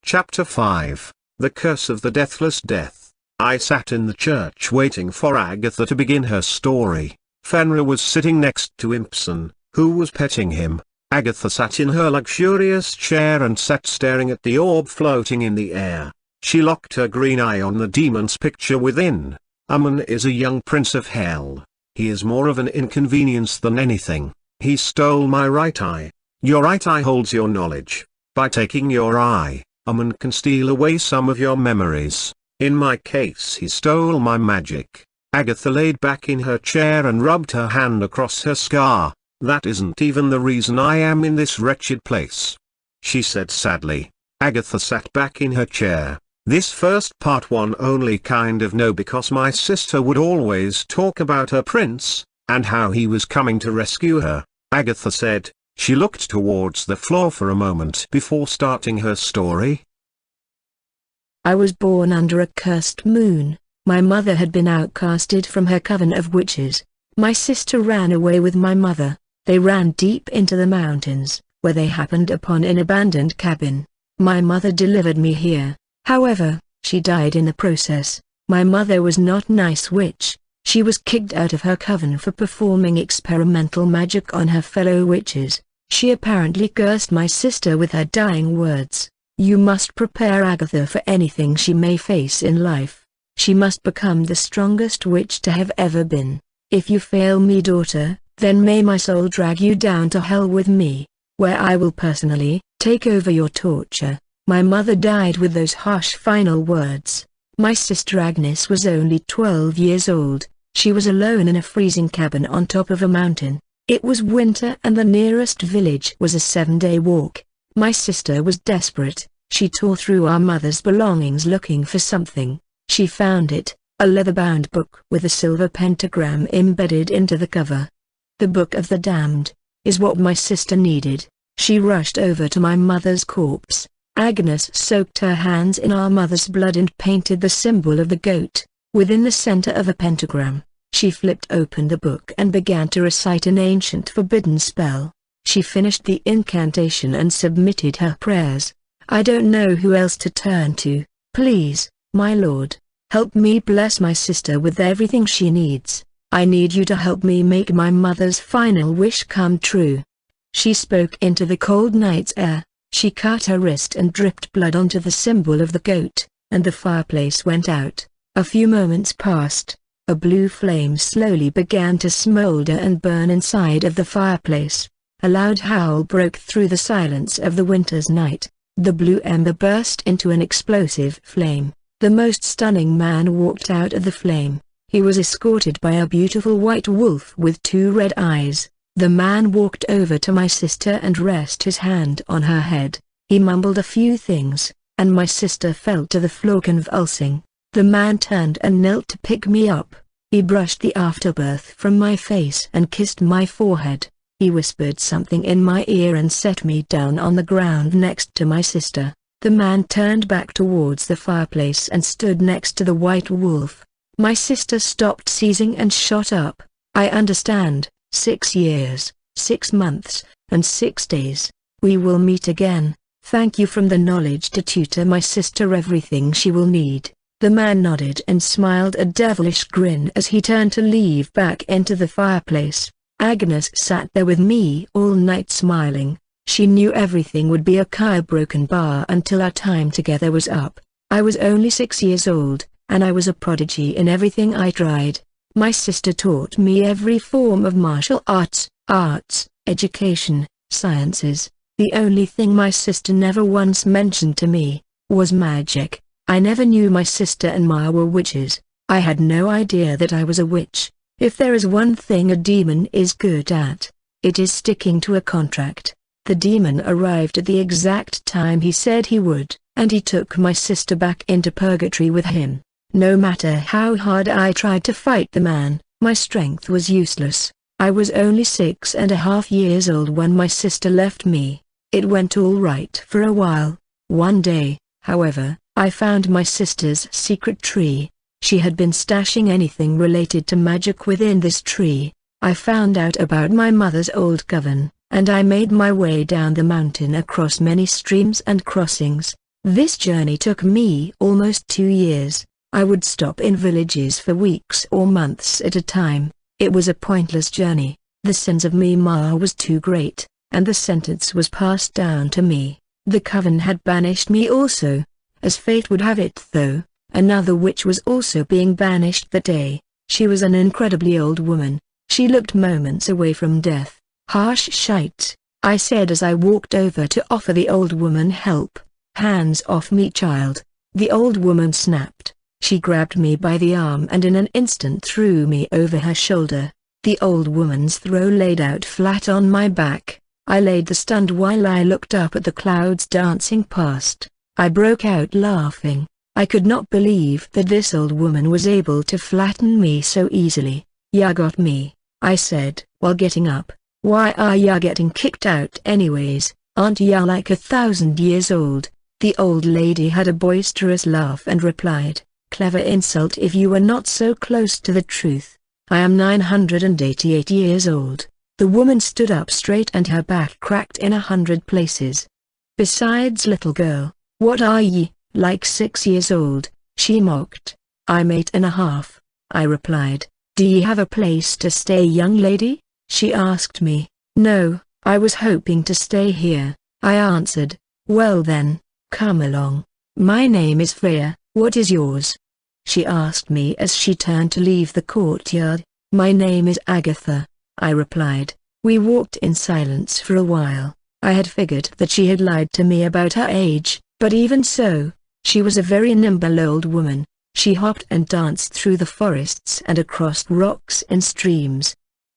Chapter 5. The Curse of the Deathless Death. I sat in the church waiting for Agatha to begin her story. Fenrir was sitting next to Impson, who was petting him. Agatha sat in her luxurious chair and sat staring at the orb floating in the air. She locked her green eye on the demon's picture within. Amun is a young prince of hell. He is more of an inconvenience than anything. He stole my right eye. Your right eye holds your knowledge. By taking your eye, Amun can steal away some of your memories. In my case, he stole my magic. Agatha laid back in her chair and rubbed her hand across her scar. That isn't even the reason I am in this wretched place, she said sadly. Agatha sat back in her chair. This first part one only kind of know because my sister would always talk about her prince, and how he was coming to rescue her, Agatha said. She looked towards the floor for a moment before starting her story. I was born under a cursed moon. My mother had been outcasted from her coven of witches. My sister ran away with my mother. They ran deep into the mountains, where they happened upon an abandoned cabin. My mother delivered me here. However, she died in the process. My mother was not a nice witch. She was kicked out of her coven for performing experimental magic on her fellow witches. She apparently cursed my sister with her dying words. You must prepare Agatha for anything she may face in life. She must become the strongest witch to have ever been. If you fail me, daughter, then may my soul drag you down to hell with me, where I will personally take over your torture. My mother died with those harsh final words. My sister Agnes was only 12 years old. She was alone in a freezing cabin on top of a mountain. It was winter and the nearest village was a 7-day walk. My sister was desperate. She tore through our mother's belongings looking for something. She found it, a leather-bound book with a silver pentagram embedded into the cover. The Book of the Damned is what my sister needed. She rushed over to my mother's corpse. Agnes soaked her hands in our mother's blood and painted the symbol of the goat within the center of a pentagram. She flipped open the book and began to recite an ancient forbidden spell. She finished the incantation and submitted her prayers. I don't know who else to turn to. Please, my lord, help me bless my sister with everything she needs. I need you to help me make my mother's final wish come true. She spoke into the cold night's air. She cut her wrist and dripped blood onto the symbol of the goat, and the fireplace went out. A few moments passed. A blue flame slowly began to smolder and burn inside of the fireplace. A loud howl broke through the silence of the winter's night. The blue ember burst into an explosive flame. The most stunning man walked out of the flame. He was escorted by a beautiful white wolf with 2 red eyes. The man walked over to my sister and rested his hand on her head. He mumbled a few things, and my sister fell to the floor convulsing. The man turned and knelt to pick me up. He brushed the afterbirth from my face and kissed my forehead. He whispered something in my ear and set me down on the ground next to my sister. The man turned back towards the fireplace and stood next to the white wolf. My sister stopped seizing and shot up. I understand. 6 years, 6 months, and 6 days. We will meet again. Thank you from the knowledge to tutor my sister everything she will need. The man nodded and smiled a devilish grin as he turned to leave back into the fireplace. Agnes sat there with me all night smiling. She knew everything would be a broken bar until our time together was up. I was only 6 years old, and I was a prodigy in everything I tried. My sister taught me every form of martial arts, education, sciences. The only thing my sister never once mentioned to me was magic. I never knew my sister and Ma were witches. I had no idea that I was a witch. If there is one thing a demon is good at, it is sticking to a contract. The demon arrived at the exact time he said he would, and he took my sister back into purgatory with him. No matter how hard I tried to fight the man, my strength was useless. I was only 6.5 years old when my sister left me. It went all right for a while. One day, however, I found my sister's secret tree. She had been stashing anything related to magic within this tree. I found out about my mother's old coven, and I made my way down the mountain across many streams and crossings. This journey took me almost 2 years. I would stop in villages for weeks or months at a time. It was a pointless journey. The sins of Mimar was too great, and the sentence was passed down to me. The coven had banished me also. As fate would have it though, another witch was also being banished that day. She was an incredibly old woman. She looked moments away from death. Harsh shite, I said as I walked over to offer the old woman help. Hands off me, child. The old woman snapped. She grabbed me by the arm and in an instant threw me over her shoulder. The old woman's throw laid out flat on my back. I laid there stunned while I looked up at the clouds dancing past. I broke out laughing. I could not believe that this old woman was able to flatten me so easily. "Ya got me," I said, while getting up. "Why are ya getting kicked out anyways? Aren't ya like 1,000 years old?" The old lady had a boisterous laugh and replied, "Clever insult if you were not so close to the truth. I am 988 years old." The woman stood up straight and her back cracked in 100 places. "Besides, little girl, what are ye, like 6 years old?" she mocked. "I'm 8.5, I replied. "Do ye have a place to stay, young lady?" she asked me. "No, I was hoping to stay here," I answered. "Well then, come along. My name is Freya, what is yours?" she asked me as she turned to leave the courtyard. "My name is Agatha," I replied. We walked in silence for a while. I had figured that she had lied to me about her age, but even so, she was a very nimble old woman. She hopped and danced through the forests and across rocks and streams.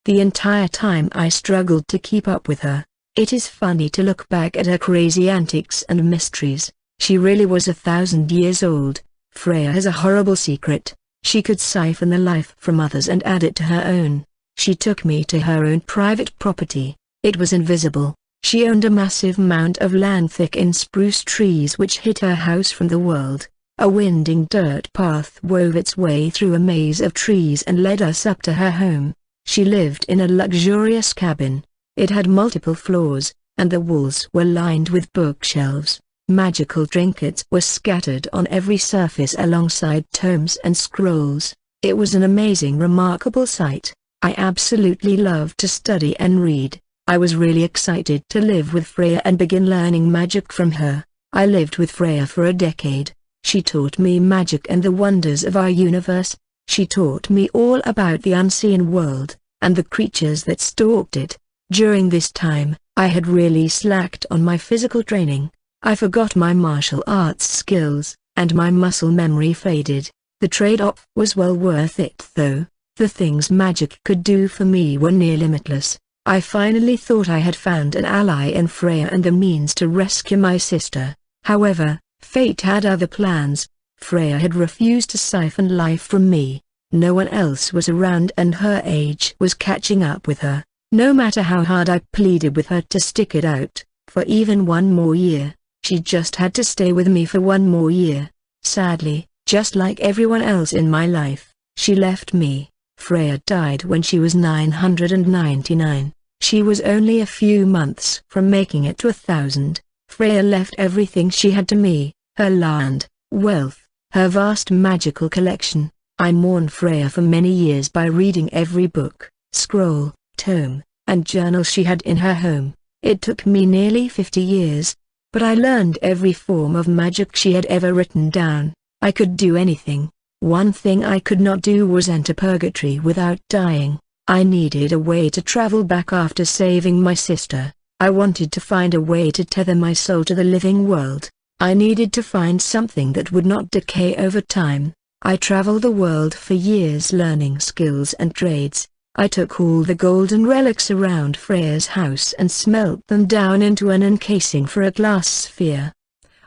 The entire time I struggled to keep up with her. It is funny to look back at her crazy antics and mysteries. She really was 1,000 years old. Freya has a horrible secret. She could siphon the life from others and add it to her own. She took me to her own private property. It was invisible. She owned a massive mound of land thick in spruce trees which hid her house from the world. A winding dirt path wove its way through a maze of trees and led us up to her home. She lived in a luxurious cabin. It had multiple floors, and the walls were lined with bookshelves. Magical trinkets were scattered on every surface alongside tomes and scrolls. It was an amazing, remarkable sight. I absolutely loved to study and read. I was really excited to live with Freya and begin learning magic from her. I lived with Freya for a decade. She taught me magic and the wonders of our universe. She taught me all about the unseen world, and the creatures that stalked it. During this time, I had really slacked on my physical training. I forgot my martial arts skills, and my muscle memory faded. The trade-off was well worth it though. The things magic could do for me were near limitless. I finally thought I had found an ally in Freya and the means to rescue my sister. However, fate had other plans. Freya had refused to siphon life from me. No one else was around and her age was catching up with her. No matter how hard I pleaded with her to stick it out, for even one more year, she just had to stay with me for one more year. Sadly, just like everyone else in my life, she left me. Freya died when she was 999. She was only a few months from making it to 1,000. Freya left everything she had to me, her land, wealth, her vast magical collection. I mourned Freya for many years by reading every book, scroll, tome, and journal she had in her home. It took me nearly 50 years, but I learned every form of magic she had ever written down. I could do anything. One thing I could not do was enter purgatory without dying. I needed a way to travel back after saving my sister. I wanted to find a way to tether my soul to the living world. I needed to find something that would not decay over time. I traveled the world for years learning skills and trades. I took all the golden relics around Freya's house and smelt them down into an encasing for a glass sphere.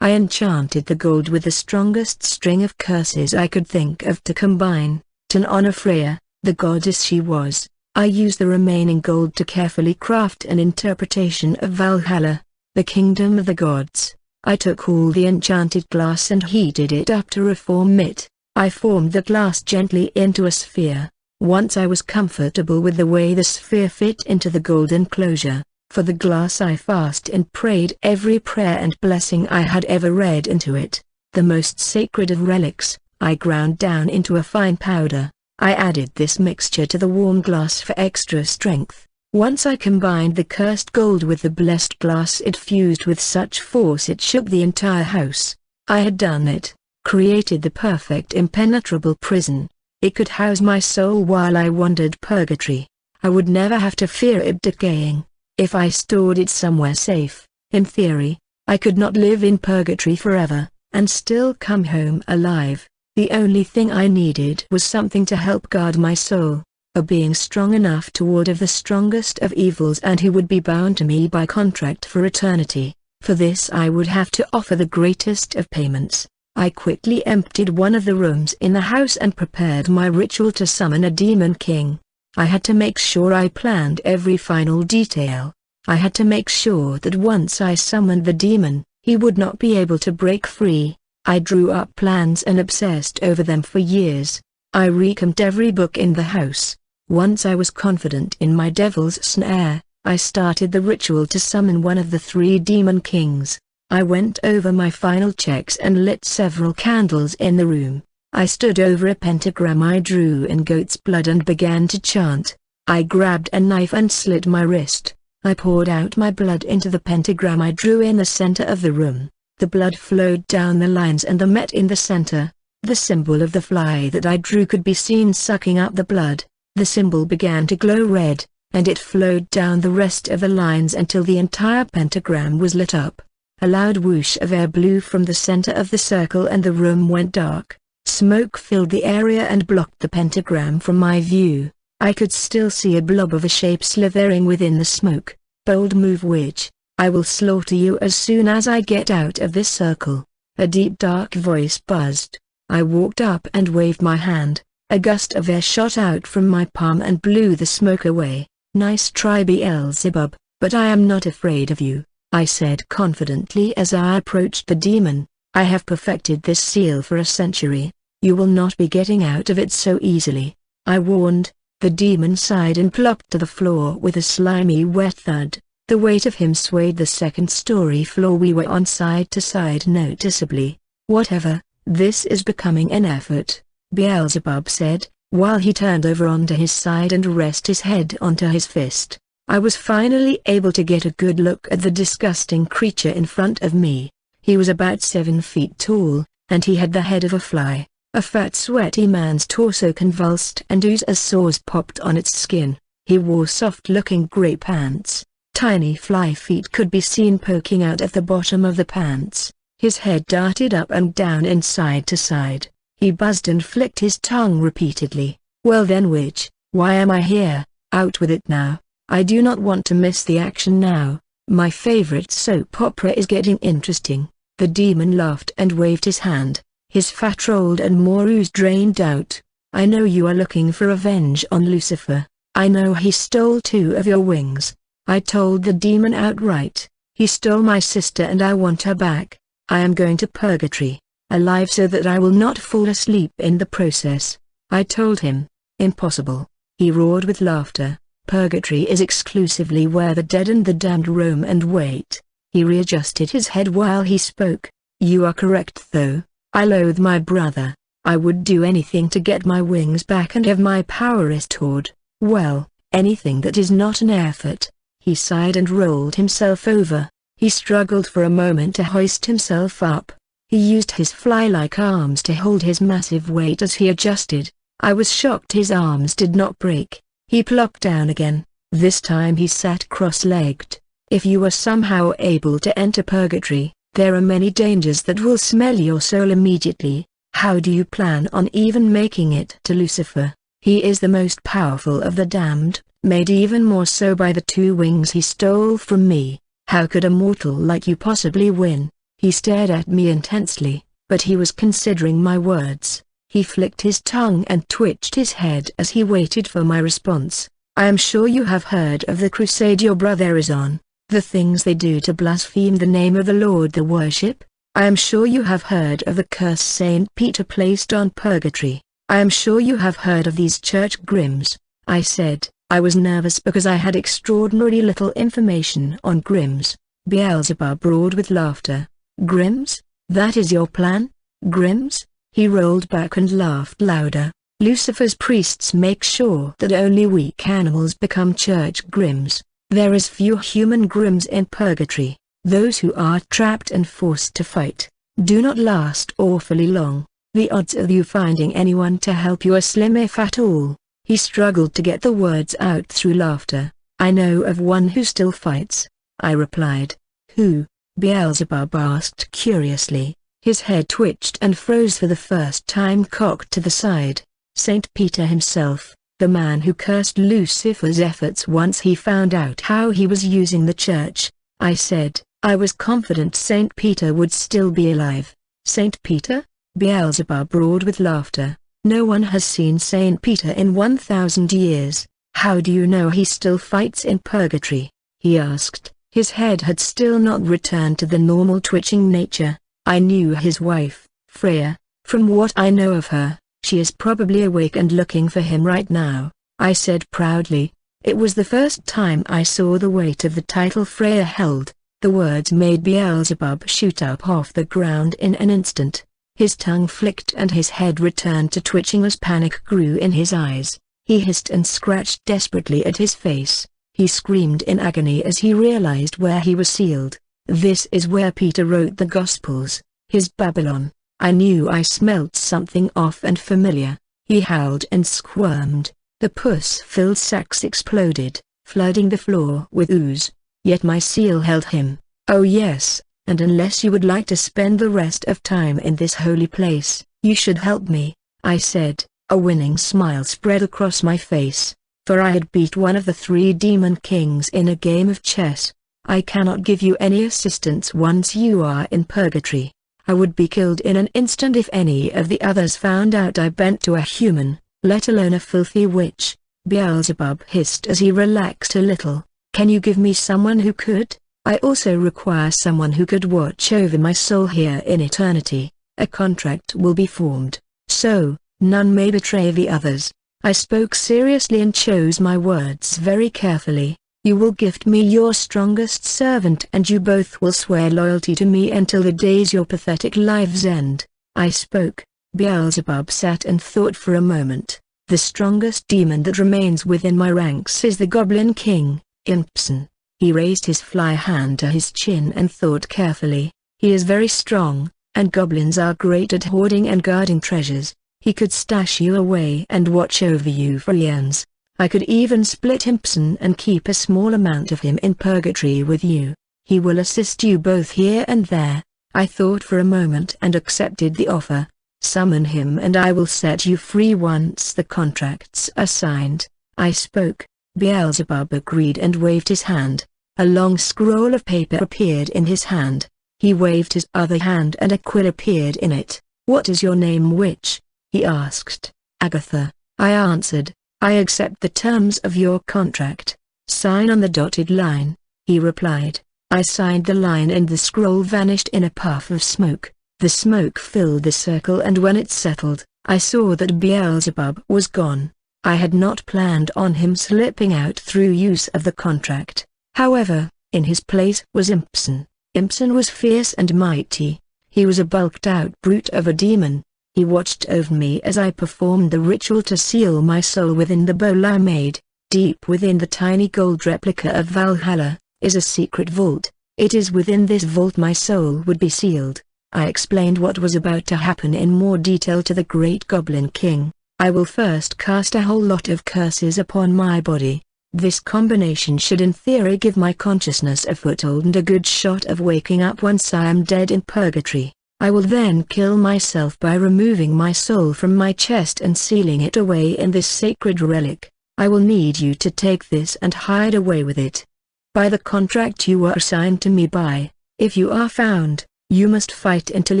I enchanted the gold with the strongest string of curses I could think of to combine. To honor Freya, the goddess she was, I used the remaining gold to carefully craft an interpretation of Valhalla, the kingdom of the gods. I took all the enchanted glass and heated it up to reform it. I formed the glass gently into a sphere. Once I was comfortable with the way the sphere fit into the gold enclosure, For the glass I fasted and prayed every prayer and blessing I had ever read into it. The most sacred of relics, I ground down into a fine powder. I added this mixture to the warm glass for extra strength. Once I combined the cursed gold with the blessed glass, it fused with such force it shook the entire house. I had done it, created the perfect impenetrable prison. It could house my soul while I wandered purgatory. I would never have to fear it decaying. If I stored it somewhere safe, in theory, I could not live in purgatory forever, and still come home alive. The only thing I needed was something to help guard my soul, a being strong enough to ward off the strongest of evils and who would be bound to me by contract for eternity. For this I would have to offer the greatest of payments. I quickly emptied one of the rooms in the house and prepared my ritual to summon a demon king. I had to make sure I planned every final detail. I had to make sure that once I summoned the demon, he would not be able to break free. I drew up plans and obsessed over them for years. I recombed every book in the house. Once I was confident in my devil's snare, I started the ritual to summon one of the 3 demon kings. I went over my final checks and lit several candles in the room. I stood over a pentagram I drew in goat's blood and began to chant. I grabbed a knife and slit my wrist. I poured out my blood into the pentagram I drew in the center of the room. The blood flowed down the lines and met in the center. The symbol of the fly that I drew could be seen sucking up the blood. The symbol began to glow red, and it flowed down the rest of the lines until the entire pentagram was lit up. A loud whoosh of air blew from the center of the circle and the room went dark. Smoke filled the area and blocked the pentagram from my view. I could still see a blob of a shape slithering within the smoke. Bold move, witch. I will slaughter you as soon as I get out of this circle. A deep dark voice buzzed. I walked up and waved my hand. A gust of air shot out from my palm and blew the smoke away. Nice try, Beelzebub, but I am not afraid of you, I said confidently as I approached the demon. I have perfected this seal for a century. You will not be getting out of it so easily, I warned. The demon sighed and plopped to the floor with a slimy wet thud. The weight of him swayed the second-story floor we were on side to side noticeably. Whatever, this is becoming an effort, Beelzebub said, while he turned over onto his side and rested his head onto his fist. I was finally able to get a good look at the disgusting creature in front of me. He was about 7 feet tall, and he had the head of a fly. A fat sweaty man's torso convulsed and oozed as sores popped on its skin. He wore soft-looking grey pants. Tiny fly feet could be seen poking out at the bottom of the pants. His head darted up and down and side to side. He buzzed and flicked his tongue repeatedly. Well then, witch, why am I here? Out with it now. I do not want to miss the action now. My favorite soap opera is getting interesting. The demon laughed and waved his hand. His fat rolled and more ooze drained out. I know you are looking for revenge on Lucifer. I know he stole 2 of your wings. I told the demon outright. He stole my sister and I want her back. I am going to purgatory, alive so that I will not fall asleep in the process. I told him. Impossible. He roared with laughter. Purgatory is exclusively where the dead and the damned roam and wait. He readjusted his head while he spoke. You are correct though. I loathe my brother. I would do anything to get my wings back and have my power restored. Well, anything that is not an effort. He sighed and rolled himself over. He struggled for a moment to hoist himself up. He used his fly-like arms to hold his massive weight as he adjusted. I was shocked his arms did not break. He plopped down again. This time he sat cross-legged. If you are somehow able to enter purgatory, there are many dangers that will smell your soul immediately. How do you plan on even making it to Lucifer? He is the most powerful of the damned, made even more so by the 2 wings he stole from me. How could a mortal like you possibly win? He stared at me intensely, but he was considering my words. He flicked his tongue and twitched his head as he waited for my response. I am sure you have heard of the crusade your brother is on. The things they do to blaspheme the name of the Lord they worship? I am sure you have heard of the curse Saint Peter placed on purgatory. I am sure you have heard of these church grims. I said, I was nervous because I had extraordinarily little information on Grimm's. Beelzebub roared with laughter. Grimm's? That is your plan? Grimm's? He rolled back and laughed louder. Lucifer's priests make sure that only weak animals become church Grimms. There is few human Grimms in purgatory. Those who are trapped and forced to fight do not last awfully long. The odds of you finding anyone to help you are slim if at all. He struggled to get the words out through laughter. I know of one who still fights, I replied. Who? Beelzebub asked curiously. His head twitched and froze for the first time, cocked to the side. Saint Peter himself, the man who cursed Lucifer's efforts once he found out how he was using the church, I said. I was confident Saint Peter would still be alive. Saint Peter? Beelzebub roared with laughter. No one has seen Saint Peter in 1,000 years. How do you know he still fights in purgatory? He asked. His head had still not returned to the normal twitching nature. I knew his wife, Freya. From what I know of her, she is probably awake and looking for him right now, I said proudly. It was the first time I saw the weight of the title Freya held. The words made Beelzebub shoot up off the ground in an instant. His tongue flicked and his head returned to twitching as panic grew in his eyes. He hissed and scratched desperately at his face. He screamed in agony as he realized where he was sealed. This is where Peter wrote the Gospels, his Babylon. I knew I smelt something off and familiar. He howled and squirmed. The pus-filled sacks exploded, flooding the floor with ooze. Yet my seal held him. Oh yes, and unless you would like to spend the rest of time in this holy place, you should help me, I said. A winning smile spread across my face, for I had beat one of the 3 demon kings in a game of chess. I cannot give you any assistance once you are in purgatory. I would be killed in an instant if any of the others found out I bent to a human, let alone a filthy witch. Beelzebub hissed as he relaxed a little. Can you give me someone who could? I also require someone who could watch over my soul here in eternity. A contract will be formed, so none may betray the others. I spoke seriously and chose my words very carefully. You will gift me your strongest servant and you both will swear loyalty to me until the days your pathetic lives end. I spoke. Beelzebub sat and thought for a moment. The strongest demon that remains within my ranks is the Goblin King, Impson. He raised his fly hand to his chin and thought carefully. He is very strong, and goblins are great at hoarding and guarding treasures. He could stash you away and watch over you for eons. I could even split Impson and keep a small amount of him in purgatory with you. He will assist you both here and there. I thought for a moment and accepted the offer. Summon him and I will set you free once the contracts are signed. I spoke. Beelzebub agreed and waved his hand. A long scroll of paper appeared in his hand. He waved his other hand and a quill appeared in it. What is your name, witch? He asked. Agatha, I answered. I accept the terms of your contract. Sign on the dotted line, he replied. I signed the line and the scroll vanished in a puff of smoke. The smoke filled the circle and when it settled, I saw that Beelzebub was gone. I had not planned on him slipping out through use of the contract. However, in his place was Impson. Impson was fierce and mighty. He was a bulked-out brute of a demon. He watched over me as I performed the ritual to seal my soul within the bowl I made. Deep within the tiny gold replica of Valhalla, is a secret vault. It is within this vault my soul would be sealed. I explained what was about to happen in more detail to the great Goblin King. I will first cast a whole lot of curses upon my body. This combination should in theory give my consciousness a foothold and a good shot of waking up once I am dead in purgatory. I will then kill myself by removing my soul from my chest and sealing it away in this sacred relic. I will need you to take this and hide away with it. By the contract you were assigned to me by, if you are found, you must fight until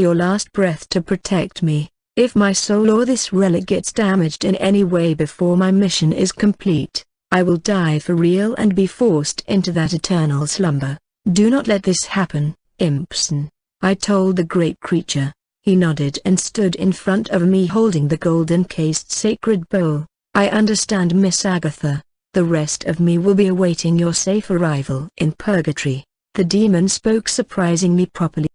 your last breath to protect me. If my soul or this relic gets damaged in any way before my mission is complete, I will die for real and be forced into that eternal slumber. Do not let this happen, Impson, I told the great creature. He nodded and stood in front of me holding the golden-cased sacred bowl. I understand, Miss Agatha. The rest of me will be awaiting your safe arrival in purgatory. The demon spoke, surprising me properly.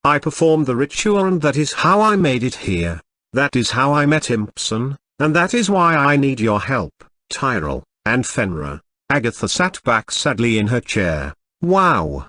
I performed the ritual, and that is how I made it here. That is how I met Impson, and that is why I need your help, Tyrell, and Fenrir. Agatha sat back sadly in her chair. Wow!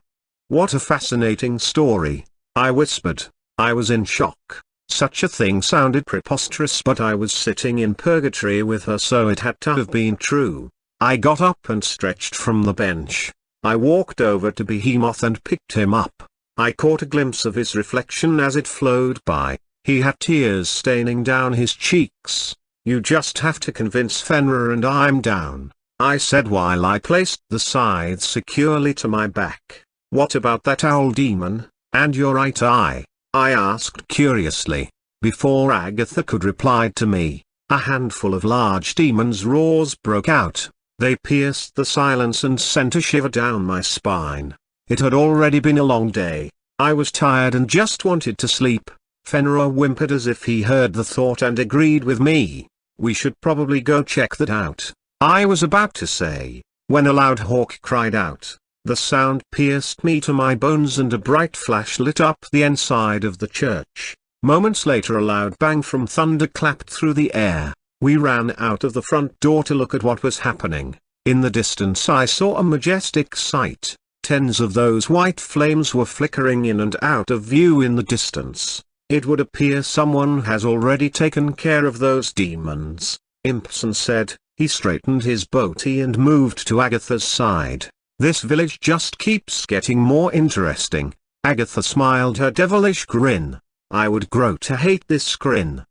What a fascinating story, I whispered. I was in shock. Such a thing sounded preposterous, but I was sitting in purgatory with her, so it had to have been true. I got up and stretched from the bench. I walked over to Behemoth and picked him up. I caught a glimpse of his reflection as it flowed by. He had tears staining down his cheeks. You just have to convince Fenrir and I'm down, I said while I placed the scythe securely to my back. What about that owl demon, and your right eye? I asked curiously. Before Agatha could reply to me, a handful of large demons' roars broke out. They pierced the silence and sent a shiver down my spine. It had already been a long day. I was tired and just wanted to sleep. Fenrir whimpered as if he heard the thought and agreed with me. We should probably go check that out, I was about to say, when a loud hawk cried out. The sound pierced me to my bones and a bright flash lit up the inside of the church. Moments later a loud bang from thunder clapped through the air. We ran out of the front door to look at what was happening. In the distance I saw a majestic sight. Tens of those white flames were flickering in and out of view in the distance. It would appear someone has already taken care of those demons, Impson said. He straightened his booty and moved to Agatha's side. This village just keeps getting more interesting. Agatha smiled her devilish grin. I would grow to hate this grin.